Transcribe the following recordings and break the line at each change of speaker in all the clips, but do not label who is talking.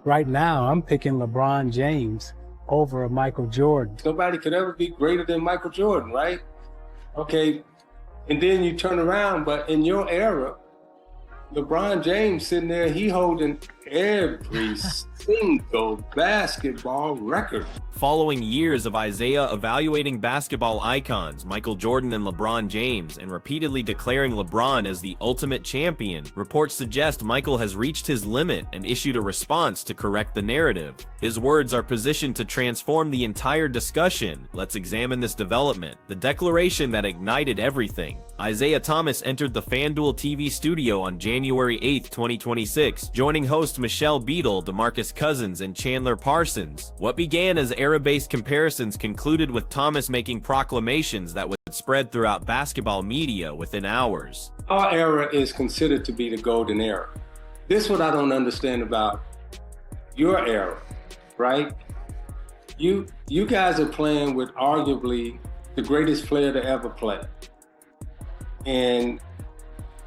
right now, I'm picking LeBron James over Michael Jordan.
Nobody could ever be greater than Michael Jordan, right? Okay, and then you turn around, but in your era, LeBron James sitting there, he holding every single basketball record.
Following years of Isiah evaluating basketball icons Michael Jordan and LeBron James and repeatedly declaring LeBron as the ultimate champion, reports suggest Michael has reached his limit and issued a response to correct the narrative. His words are positioned to transform the entire discussion. Let's examine this development. The declaration that ignited everything. Isiah Thomas entered the FanDuel TV studio on January 8, 2026, joining hosts Michelle Beadle, DeMarcus Cousins, and Chandler Parsons. What began as era-based comparisons concluded with Thomas making proclamations that would spread throughout basketball media within hours.
Our era is considered to be the golden era. This is what I don't understand about your era, right? You guys are playing with arguably the greatest player to ever play. And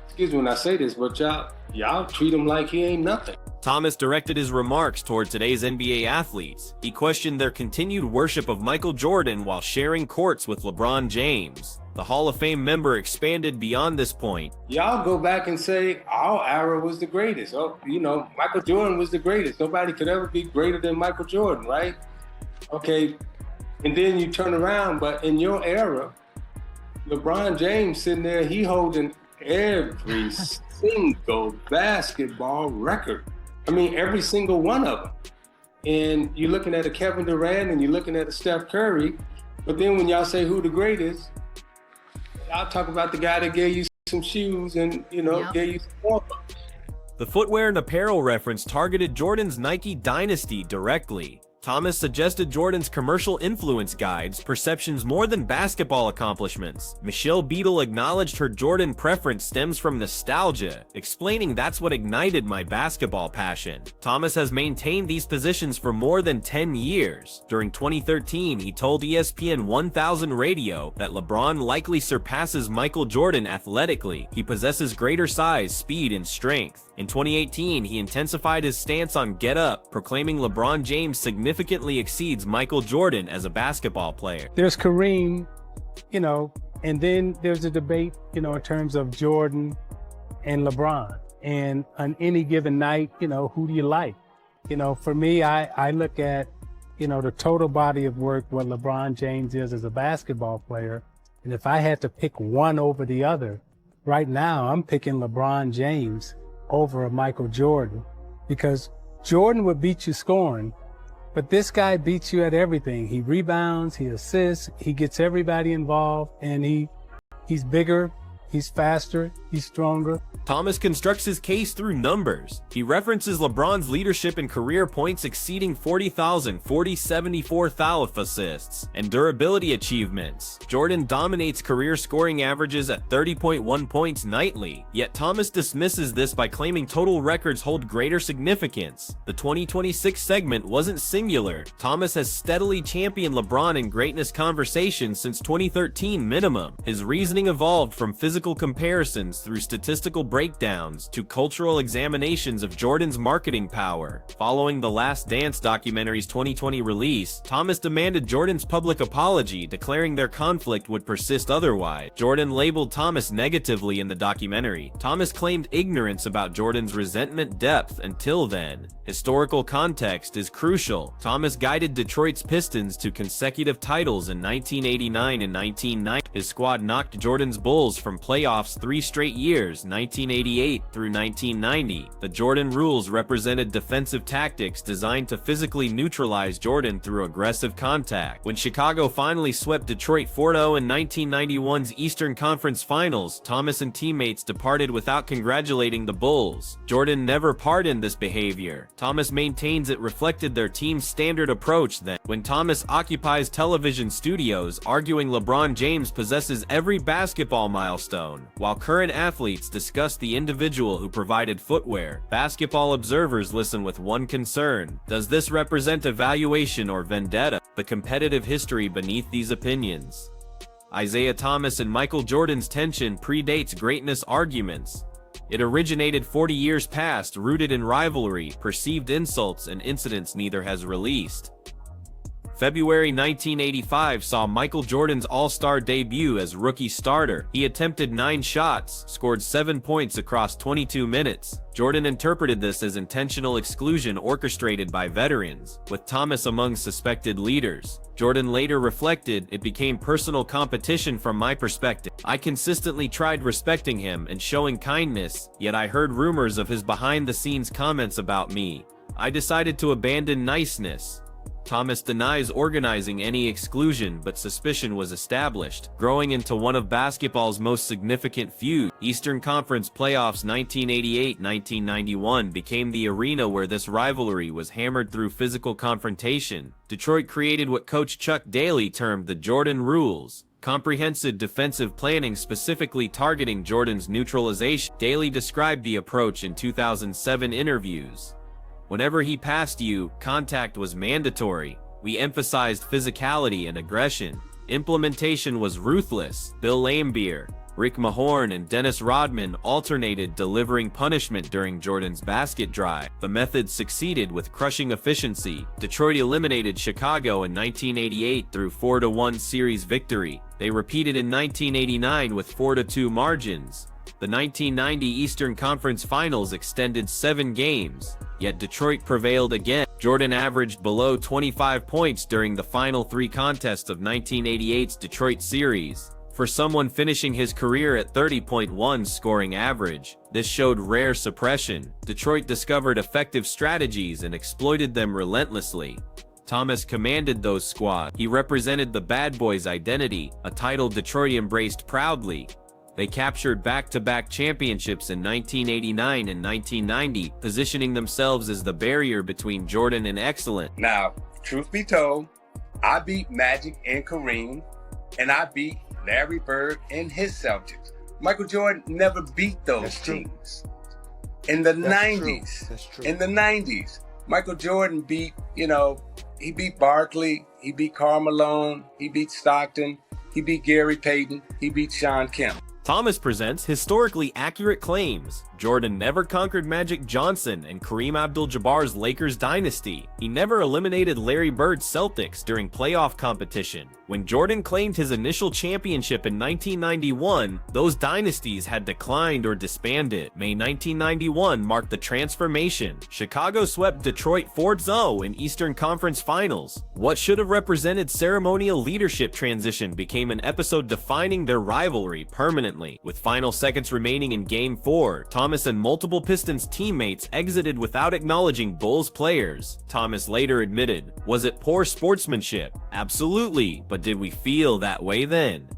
excuse me when I say this, but y'all treat him like he ain't nothing.
Thomas directed his remarks toward today's NBA athletes. He questioned their continued worship of Michael Jordan while sharing courts with LeBron James. The Hall of Fame member expanded beyond this point.
Y'all go back and say our era was the greatest. Oh, you know, Michael Jordan was the greatest. Nobody could ever be greater than Michael Jordan, right? Okay, and then you turn around, but in your era, LeBron James sitting there, he holding every single basketball record. I mean, every single one of them. And you're looking at a Kevin Durant and you're looking at a Steph Curry, but then when y'all say who the greatest, I'll talk about the guy that gave you some shoes and, gave you some more.
The footwear and apparel reference targeted Jordan's Nike dynasty directly. Thomas suggested Jordan's commercial influence guides perceptions more than basketball accomplishments. Michelle Beadle acknowledged her Jordan preference stems from nostalgia, explaining that's what ignited my basketball passion. Thomas has maintained these positions for more than 10 years. During 2013, he told ESPN 1000 Radio that LeBron likely surpasses Michael Jordan athletically. He possesses greater size, speed, and strength. In 2018, he intensified his stance on Get Up, proclaiming LeBron James significantly exceeds Michael Jordan as a basketball player.
There's Kareem, and then there's a debate, in terms of Jordan and LeBron. And on any given night, who do you like? For me, I look at, the total body of work, what LeBron James is as a basketball player. And if I had to pick one over the other, right now, I'm picking LeBron James over Michael Jordan, because Jordan would beat you scoring, but this guy beats you at everything. He rebounds, he assists, he gets everybody involved, and he's bigger, he's faster, he's stronger.
Thomas constructs his case through numbers. He references LeBron's leadership in career points exceeding 40,000, 74,000 assists, and durability achievements. Jordan dominates career scoring averages at 30.1 points nightly, yet Thomas dismisses this by claiming total records hold greater significance. The 2026 segment wasn't singular. Thomas has steadily championed LeBron in greatness conversations since 2013 minimum. His reasoning evolved from physical comparisons through statistical breakdowns to cultural examinations of Jordan's marketing power. Following The Last Dance documentary's 2020 release, Thomas demanded Jordan's public apology, declaring their conflict would persist otherwise. Jordan labeled Thomas negatively in the documentary. Thomas claimed ignorance about Jordan's resentment depth until then. Historical context is crucial. Thomas guided Detroit's Pistons to consecutive titles in 1989 and 1990. His squad knocked Jordan's Bulls from playoffs 3 straight years, 1988 through 1990. The Jordan rules represented defensive tactics designed to physically neutralize Jordan through aggressive contact. When Chicago finally swept Detroit 4-0 in 1991's Eastern Conference Finals, Thomas and teammates departed without congratulating the Bulls. Jordan never pardoned this behavior. Thomas maintains it reflected their team's standard approach then. When Thomas occupies television studios, arguing LeBron James possesses every basketball milestone, while current athletes discuss the individual who provided footwear, basketball observers listen with one concern: does this represent evaluation or vendetta? The competitive history beneath these opinions. Isiah Thomas and Michael Jordan's tension predates greatness arguments. It originated 40 years past, rooted in rivalry, perceived insults, and incidents neither has released. February 1985 saw Michael Jordan's All-Star debut as rookie starter. He attempted 9 shots, scored 7 points across 22 minutes. Jordan interpreted this as intentional exclusion orchestrated by veterans, with Thomas among suspected leaders. Jordan later reflected, "It became personal competition from my perspective. I consistently tried respecting him and showing kindness, yet I heard rumors of his behind-the-scenes comments about me. I decided to abandon niceness." Thomas denies organizing any exclusion, but suspicion was established, growing into one of basketball's most significant feuds. Eastern Conference Playoffs 1988-1991 became the arena where this rivalry was hammered through physical confrontation. Detroit created what coach Chuck Daly termed the Jordan Rules, comprehensive defensive planning specifically targeting Jordan's neutralization. Daly described the approach in 2007 interviews. "Whenever he passed you, contact was mandatory. We emphasized physicality and aggression. Implementation was ruthless." Bill Laimbeer, Rick Mahorn, and Dennis Rodman alternated delivering punishment during Jordan's basket drive. The method succeeded with crushing efficiency. Detroit eliminated Chicago in 1988 through 4-1 series victory. They repeated in 1989 with 4-2 margins. The 1990 Eastern Conference Finals extended 7 games, yet Detroit prevailed again. Jordan averaged below 25 points during the final 3 contests of 1988's Detroit series. For someone finishing his career at 30.1 scoring average, this showed rare suppression. Detroit discovered effective strategies and exploited them relentlessly. Thomas commanded those squads. He represented the Bad Boys' identity, a title Detroit embraced proudly. They captured back-to-back championships in 1989 and 1990, positioning themselves as the barrier between Jordan and excellence.
Now, truth be told, I beat Magic and Kareem, and I beat Larry Bird and his Celtics. Michael Jordan never beat those teams. In the 90s, in the 90s, Michael Jordan beat, he beat Barkley, he beat Karl Malone, he beat Stockton, he beat Gary Payton, he beat Sean Kemp.
Thomas presents historically accurate claims. Jordan never conquered Magic Johnson and Kareem Abdul-Jabbar's Lakers dynasty. He never eliminated Larry Bird's Celtics during playoff competition. When Jordan claimed his initial championship in 1991, those dynasties had declined or disbanded. May 1991 marked the transformation. Chicago swept Detroit 4-0 in Eastern Conference Finals. What should have represented ceremonial leadership transition became an episode defining their rivalry permanently. With final seconds remaining in Game 4, Thomas and multiple Pistons teammates exited without acknowledging Bulls players. Thomas later admitted, "Was it poor sportsmanship? Absolutely, but did we feel that way then?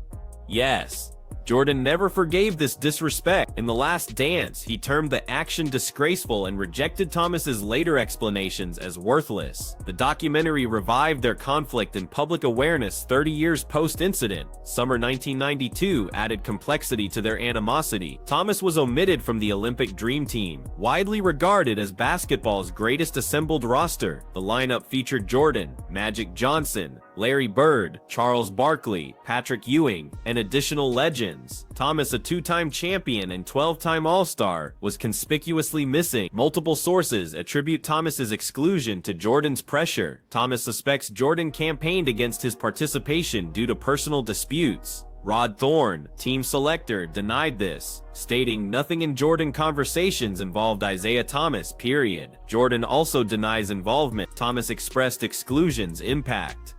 Yes." Jordan never forgave this disrespect. In The Last Dance, he termed the action disgraceful and rejected Thomas's later explanations as worthless. The documentary revived their conflict in public awareness 30 years post-incident. Summer 1992 added complexity to their animosity. Thomas was omitted from the Olympic Dream Team, widely regarded as basketball's greatest assembled roster. The lineup featured Jordan, Magic Johnson, Larry Bird, Charles Barkley, Patrick Ewing, and additional legends. Thomas, a 2-time champion and 12-time All-Star, was conspicuously missing. Multiple sources attribute Thomas's exclusion to Jordan's pressure. Thomas suspects Jordan campaigned against his participation due to personal disputes. Rod Thorne, team selector, denied this, stating nothing in Jordan conversations involved Isiah Thomas, period. Jordan also denies involvement. Thomas expressed exclusion's impact.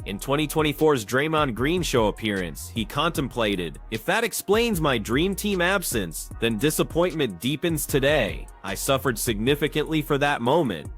In 2024's Draymond Green Show appearance, he contemplated, "If that explains my dream team absence, then disappointment deepens today. I suffered significantly for that moment."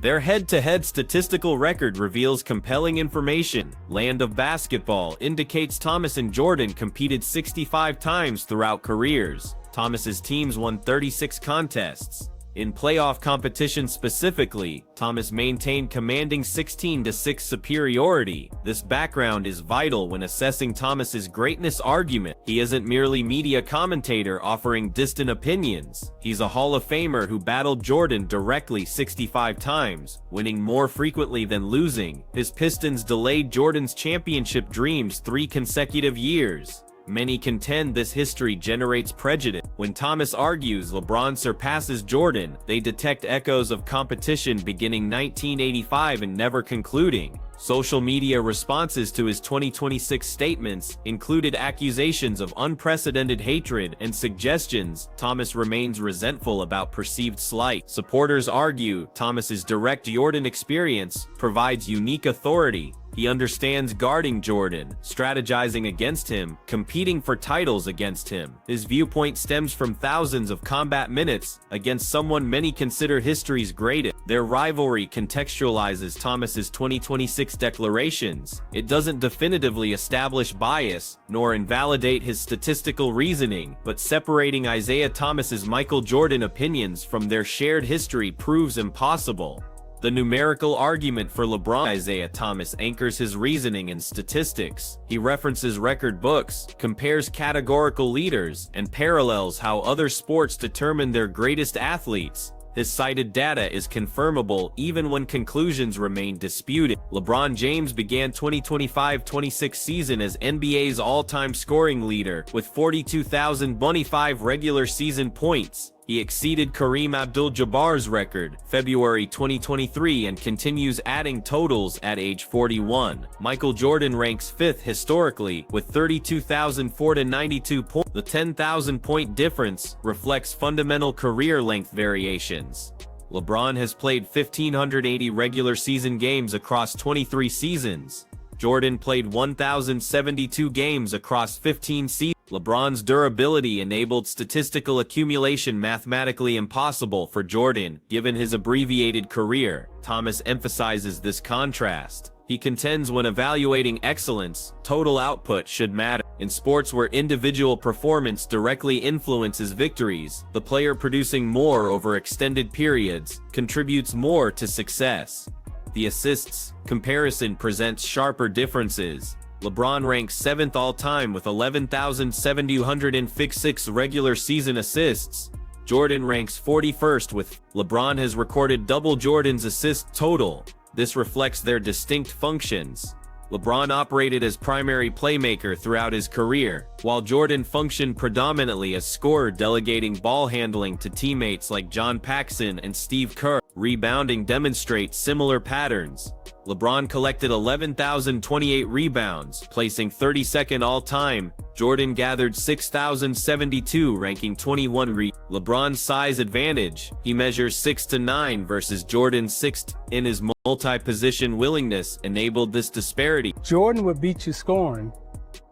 Their head-to-head statistical record reveals compelling information. Land of Basketball indicates Thomas and Jordan competed 65 times throughout careers. Thomas's teams won 36 contests. In playoff competition specifically, Thomas maintained commanding 16-6 superiority. This background is vital when assessing Thomas's greatness argument. He isn't merely media commentator offering distant opinions. He's a Hall of Famer who battled Jordan directly 65 times, winning more frequently than losing. His Pistons delayed Jordan's championship dreams 3 consecutive years. Many contend this history generates prejudice. When Thomas argues LeBron surpasses Jordan, they detect echoes of competition beginning 1985 and never concluding. Social media responses to his 2026 statements included accusations of unprecedented hatred and suggestions Thomas remains resentful about perceived slight. Supporters argue Thomas's direct Jordan experience provides unique authority. He understands guarding Jordan, strategizing against him, competing for titles against him. His viewpoint stems from thousands of combat minutes against someone many consider history's greatest. Their rivalry contextualizes Thomas's 2026 declarations. It doesn't definitively establish bias, nor invalidate his statistical reasoning, but separating Isiah Thomas's Michael Jordan opinions from their shared history proves impossible. The numerical argument for LeBron. Isiah Thomas anchors his reasoning in statistics. He references record books, compares categorical leaders, and parallels how other sports determine their greatest athletes. His cited data is confirmable even when conclusions remain disputed. LeBron James began 2025-26 season as NBA's all-time scoring leader with 42,025 regular season points. He exceeded Kareem Abdul-Jabbar's record, February 2023, and continues adding totals at age 41. Michael Jordan ranks 5th historically with 32,492 points. The 10,000-point difference reflects fundamental career length variations. LeBron has played 1,580 regular season games across 23 seasons. Jordan played 1,072 games across 15 seasons. LeBron's durability enabled statistical accumulation mathematically impossible for Jordan, given his abbreviated career. Thomas emphasizes this contrast. He contends when evaluating excellence, total output should matter. In sports where individual performance directly influences victories, the player producing more over extended periods contributes more to success. The assists comparison presents sharper differences. LeBron ranks 7th all-time with 11,756 regular season assists. Jordan ranks 41st with. LeBron has recorded double Jordan's assist total. This reflects their distinct functions. LeBron operated as primary playmaker throughout his career, while Jordan functioned predominantly as scorer, delegating ball handling to teammates like John Paxson and Steve Kerr. Rebounding demonstrates similar patterns. LeBron collected 11,028 rebounds, placing 32nd all-time. Jordan gathered 6,072, ranking 21. LeBron's size advantage. He measures 6'9" versus Jordan's 6. In his multi-position willingness enabled this disparity.
Jordan would beat you scoring,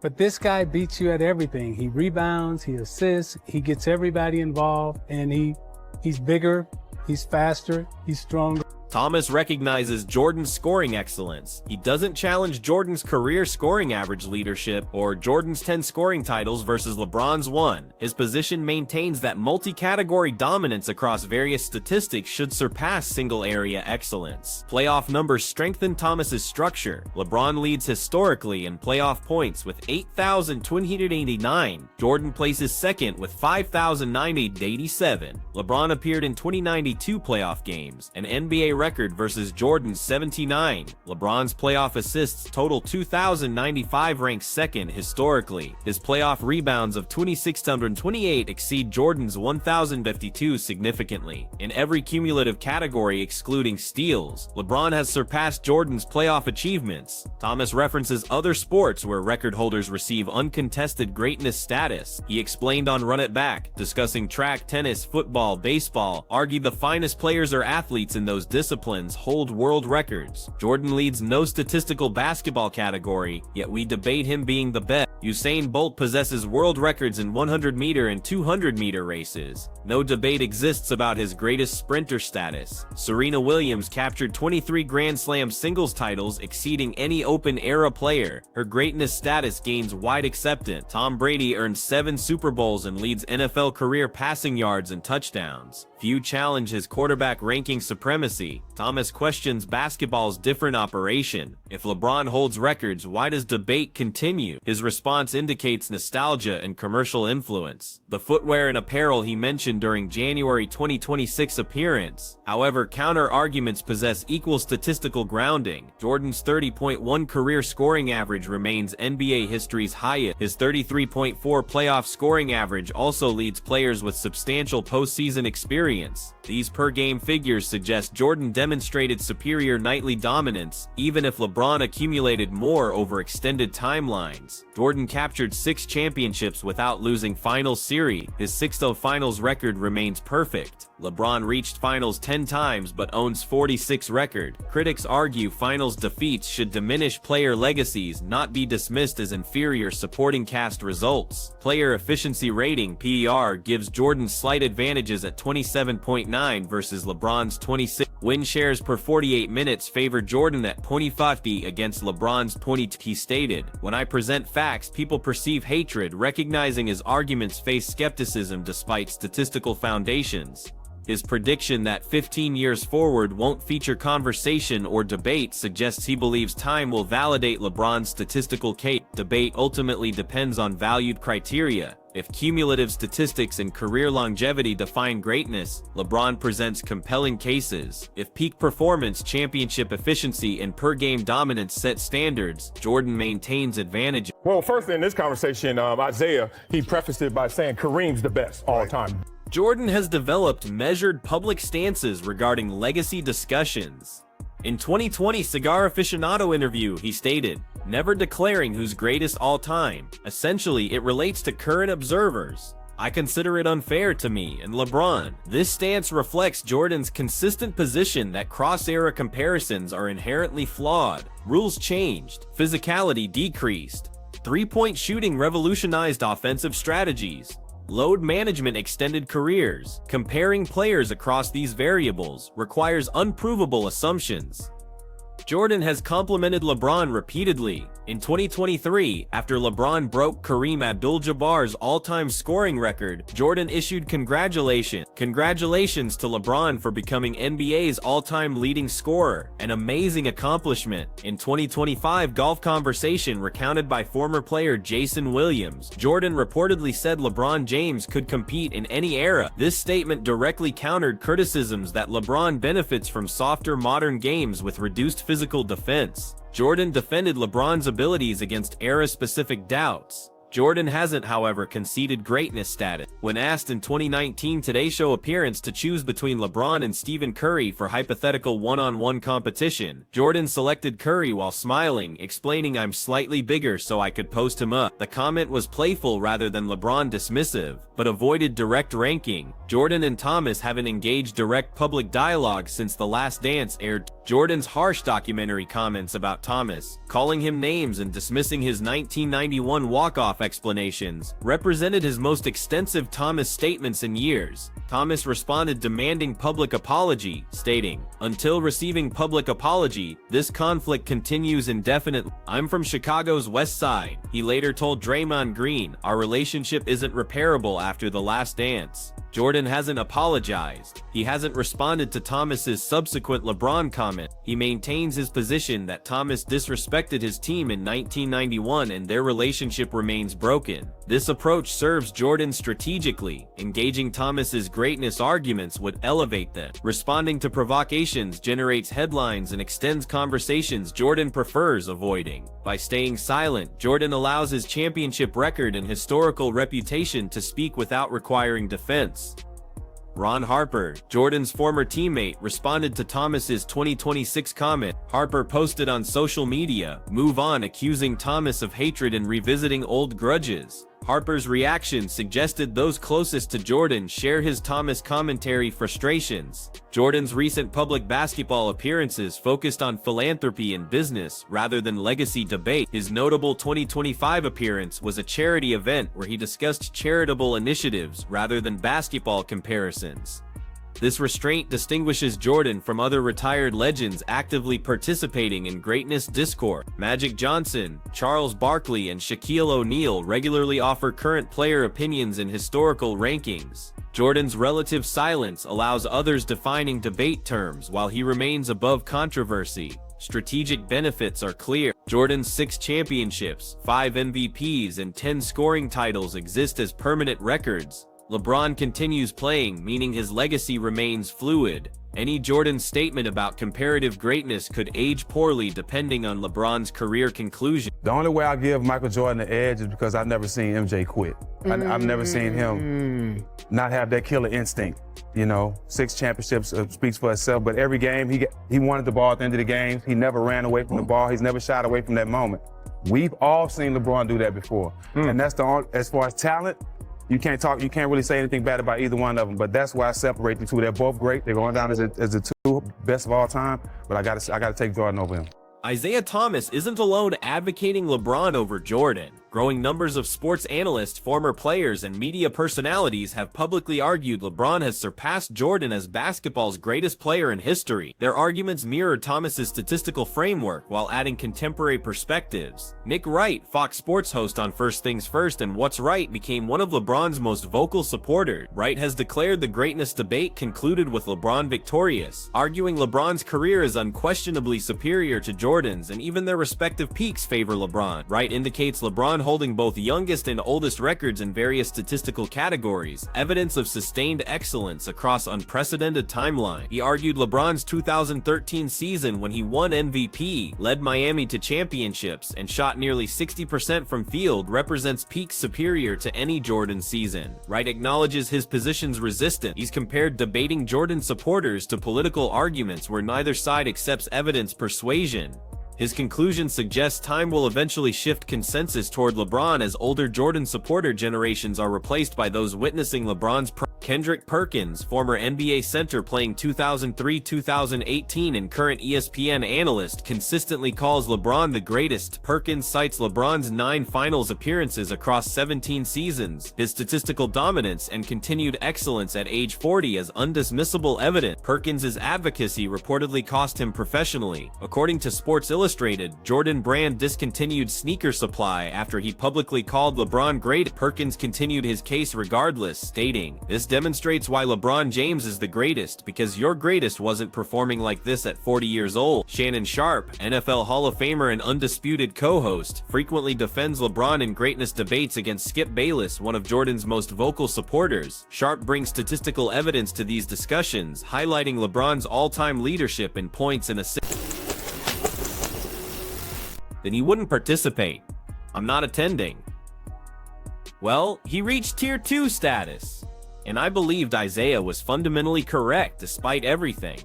but this guy beats you at everything. He rebounds, he assists, he gets everybody involved, and he's bigger, he's faster, he's stronger.
Thomas recognizes Jordan's scoring excellence. He doesn't challenge Jordan's career scoring average leadership or Jordan's 10 scoring titles versus LeBron's 1. His position maintains that multi-category dominance across various statistics should surpass single-area excellence. Playoff numbers strengthen Thomas's structure. LeBron leads historically in playoff points with 8,289. Jordan places second with 5,987. LeBron appeared in 2092 playoff games, an NBA record versus Jordan's 79. LeBron's playoff assists total 2,095, ranked second historically. His playoff rebounds of 2,628 exceed Jordan's 1,052 significantly. In every cumulative category excluding steals, LeBron has surpassed Jordan's playoff achievements. Thomas references other sports where record holders receive uncontested greatness status. He explained on Run It Back, discussing track, tennis, football, baseball, argued the finest players or athletes in those disciplines hold world records. Jordan leads no statistical basketball category, yet we debate him being the best. Usain Bolt possesses world records in 100-meter and 200-meter races. No debate exists about his greatest sprinter status. Serena Williams captured 23 Grand Slam singles titles, exceeding any open-era player. Her greatness status gains wide acceptance. Tom Brady earned 7 Super Bowls and leads NFL career passing yards and touchdowns. Few challenge his quarterback ranking supremacy. Thomas questions basketball's different operation. If LeBron holds records, why does debate continue? His response indicates nostalgia and commercial influence. The footwear and apparel he mentioned during January 2026 appearance. However, counter-arguments possess equal statistical grounding. Jordan's 30.1 career scoring average remains NBA history's highest. His 33.4 playoff scoring average also leads players with substantial postseason experience. These per-game figures suggest Jordan demonstrated superior nightly dominance, even if LeBron accumulated more over extended timelines. Jordan captured 6 championships without losing finals series. His 6-0 finals record remains perfect. LeBron reached finals 10 times but owns 46 record. Critics argue finals defeats should diminish player legacies, not be dismissed as inferior supporting cast results. Player efficiency rating (PER) gives Jordan slight advantages at 27.9 versus LeBron's 26. Win shares per 48 minutes favor Jordan at 2050 against LeBron's 20. He stated, "When I present facts, people perceive hatred, recognizing his arguments face skepticism despite statistical foundations." His prediction that 15 years forward won't feature conversation or debate suggests he believes time will validate LeBron's statistical case. Debate ultimately depends on valued criteria. If cumulative statistics and career longevity define greatness, LeBron presents compelling cases. If peak performance, championship efficiency, and per-game dominance set standards, Jordan maintains advantage.
Well, first in this conversation, Isiah, he prefaced it by saying Kareem's the best all time.
Jordan has developed measured public stances regarding legacy discussions. In 2020 Cigar Aficionado interview, he stated, "Never declaring who's greatest all time. Essentially, it relates to current observers. I consider it unfair to me and LeBron." This stance reflects Jordan's consistent position that cross-era comparisons are inherently flawed. Rules changed, physicality decreased, three-point shooting revolutionized offensive strategies, load management extended careers. Comparing players across these variables requires unprovable assumptions. Jordan has complimented LeBron repeatedly. In 2023, after LeBron broke Kareem Abdul-Jabbar's all-time scoring record, Jordan issued congratulations to LeBron for becoming NBA's all-time leading scorer, an amazing accomplishment. In 2025 Golf Conversation recounted by former player Jason Williams, Jordan reportedly said LeBron James could compete in any era. This statement directly countered criticisms that LeBron benefits from softer modern games with reduced physical defense. Jordan defended LeBron's abilities against era-specific doubts. Jordan hasn't, however, conceded greatness status. When asked in 2019 Today Show appearance to choose between LeBron and Stephen Curry for hypothetical one-on-one competition, Jordan selected Curry while smiling, explaining, "I'm slightly bigger so I could post him up." The comment was playful rather than LeBron dismissive, but avoided direct ranking. Jordan and Thomas haven't engaged direct public dialogue since The Last Dance aired. Jordan's harsh documentary comments about Thomas, calling him names and dismissing his 1991 walk-off explanations, represented his most extensive Thomas statements in years. Thomas responded demanding public apology, stating, "Until receiving public apology, this conflict continues indefinitely. I'm from Chicago's West Side." He later told Draymond Green, "Our relationship isn't repairable after The Last Dance." Jordan hasn't apologized. He hasn't responded to Thomas's subsequent LeBron comment. He maintains his position that Thomas disrespected his team in 1991 and their relationship remains broken. This approach serves Jordan strategically. Engaging Thomas's greatness arguments would elevate them. Responding to provocations generates headlines and extends conversations Jordan prefers avoiding. By staying silent, Jordan allows his championship record and historical reputation to speak without requiring defense. Ron Harper, Jordan's former teammate, responded to Thomas's 2026 comment. Harper posted on social media, "Move on," accusing Thomas of hatred and revisiting old grudges. Harper's reaction suggested those closest to Jordan share his Thomas commentary frustrations. Jordan's recent public basketball appearances focused on philanthropy and business rather than legacy debate. His notable 2025 appearance was a charity event where he discussed charitable initiatives rather than basketball comparisons. This restraint distinguishes Jordan from other retired legends actively participating in greatness discourse. Magic Johnson, Charles Barkley, and Shaquille O'Neal regularly offer current player opinions in historical rankings. Jordan's relative silence allows others defining debate terms while he remains above controversy. Strategic benefits are clear. Jordan's 6 championships, 5 MVPs, and 10 scoring titles exist as permanent records. LeBron continues playing, meaning his legacy remains fluid. Any Jordan statement about comparative greatness could age poorly depending on LeBron's career conclusion.
The only way I give Michael Jordan the edge is because I've never seen MJ quit. I've never seen him not have that killer instinct. You know, 6 championships speaks for itself, but every game he wanted the ball at the end of the game. He never ran away from the ball. He's never shied away from that moment. We've all seen LeBron do that before. And that's the only, as far as talent, you can't really say anything bad about either one of them, but that's why I separate the two. They're both great. They're going down as the 2 best of all time, but I gotta take Jordan over him.
Isiah Thomas isn't alone advocating LeBron over Jordan. Growing numbers of sports analysts, former players, and media personalities have publicly argued LeBron has surpassed Jordan as basketball's greatest player in history. Their arguments mirror Thomas's statistical framework while adding contemporary perspectives. Nick Wright, Fox Sports host on First Things First and What's Right, became one of LeBron's most vocal supporters. Wright has declared the greatness debate concluded with LeBron victorious, arguing LeBron's career is unquestionably superior to Jordan's and even their respective peaks favor LeBron. Wright indicates LeBron holding both youngest and oldest records in various statistical categories, evidence of sustained excellence across unprecedented timeline. He argued LeBron's 2013 season when he won MVP, led Miami to championships, and shot nearly 60% from field represents peaks superior to any Jordan season. Wright acknowledges his position's resistance. He's compared debating Jordan supporters to political arguments where neither side accepts evidence persuasion. His conclusion suggests time will eventually shift consensus toward LeBron as older Jordan supporter generations are replaced by those witnessing LeBron's prime. Kendrick Perkins, former NBA center playing 2003-2018 and current ESPN analyst, consistently calls LeBron the greatest. Perkins cites LeBron's 9 finals appearances across 17 seasons, his statistical dominance, and continued excellence at age 40 as undismissible evidence. Perkins' advocacy reportedly cost him professionally. According to Sports Illustrated, Jordan Brand discontinued sneaker supply after he publicly called LeBron great. Perkins continued his case regardless, stating, "This demonstrates why LeBron James is the greatest, because your greatest wasn't performing like this at 40 years old." Shannon Sharpe, NFL Hall of Famer and undisputed co-host, frequently defends LeBron in greatness debates against Skip Bayless, one of Jordan's most vocal supporters. Sharpe brings statistical evidence to these discussions, highlighting LeBron's all-time leadership in points and assists. Then he wouldn't participate. "I'm not attending." Well, he reached Tier 2 status. And I believed Isiah was fundamentally correct despite everything.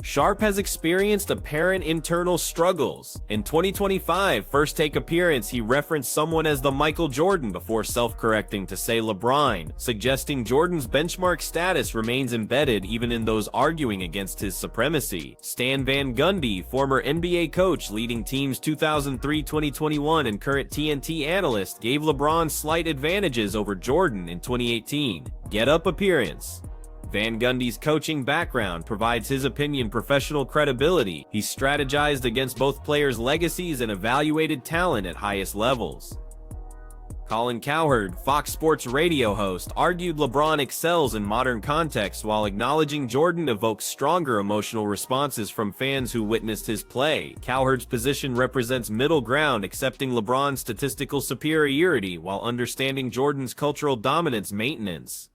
Sharpe has experienced apparent internal struggles. In 2025 First Take appearance, he referenced someone as the Michael Jordan before self-correcting to say LeBron, suggesting Jordan's benchmark status remains embedded even in those arguing against his supremacy. Stan Van Gundy, former NBA coach leading teams 2003-2021 and current TNT analyst, gave LeBron slight advantages over Jordan in 2018. Get Up appearance. Van Gundy's coaching background provides his opinion professional credibility. He strategized against both players' legacies and evaluated talent at highest levels. Colin Cowherd, Fox Sports radio host, argued LeBron excels in modern contexts while acknowledging Jordan evokes stronger emotional responses from fans who witnessed his play. Cowherd's position represents middle ground, accepting LeBron's statistical superiority while understanding Jordan's cultural dominance maintenance.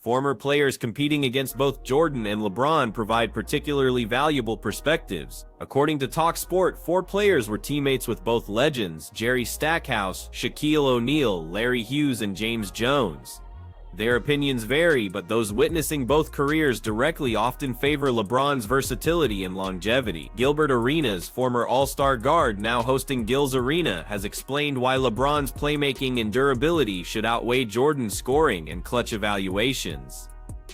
Former players competing against both Jordan and LeBron provide particularly valuable perspectives. According to TalkSport, 4 players were teammates with both legends, Jerry Stackhouse, Shaquille O'Neal, Larry Hughes, and James Jones. Their opinions vary, but those witnessing both careers directly often favor LeBron's versatility and longevity. Gilbert Arenas, former All-Star guard now hosting Gil's Arena, has explained why LeBron's playmaking and durability should outweigh Jordan's scoring and clutch evaluations.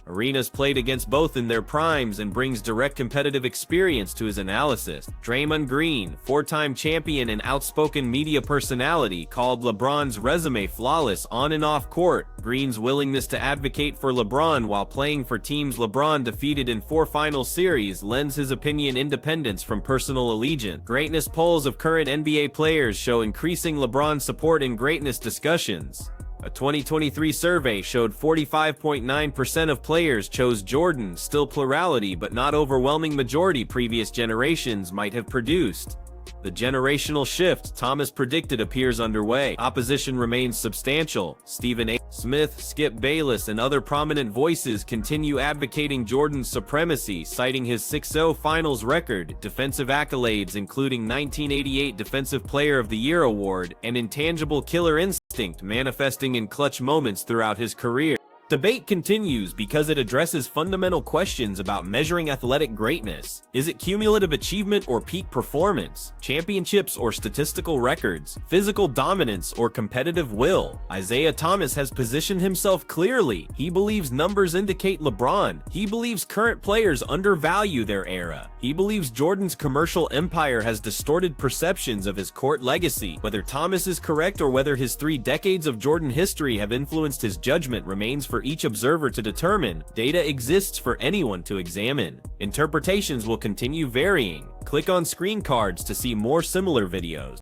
Arenas played against both in their primes and brings direct competitive experience to his analysis. Draymond Green, 4-time champion and outspoken media personality, called LeBron's resume flawless on and off court. Green's willingness to advocate for LeBron while playing for teams LeBron defeated in 4 final series lends his opinion independence from personal allegiance. Greatness polls of current NBA players show increasing LeBron support in greatness discussions. A 2023 survey showed 45.9% of players chose Jordan, still plurality but not overwhelming majority previous generations might have produced. The generational shift Thomas predicted appears underway. Opposition remains substantial. Stephen A. Smith, Skip Bayless, and other prominent voices continue advocating Jordan's supremacy, citing his 6-0 finals record, defensive accolades including 1988 Defensive Player of the Year award, and intangible killer instinct manifesting in clutch moments throughout his career. Debate continues because it addresses fundamental questions about measuring athletic greatness. Is it cumulative achievement or peak performance? Championships or statistical records? Physical dominance or competitive will? Isiah Thomas has positioned himself clearly. He believes numbers indicate LeBron. He believes current players undervalue their era. He believes Jordan's commercial empire has distorted perceptions of his court legacy. Whether Thomas is correct or whether his 3 decades of Jordan history have influenced his judgment remains for each observer to determine. Data exists for anyone to examine. Interpretations will continue varying. Click on screen cards to see more similar videos.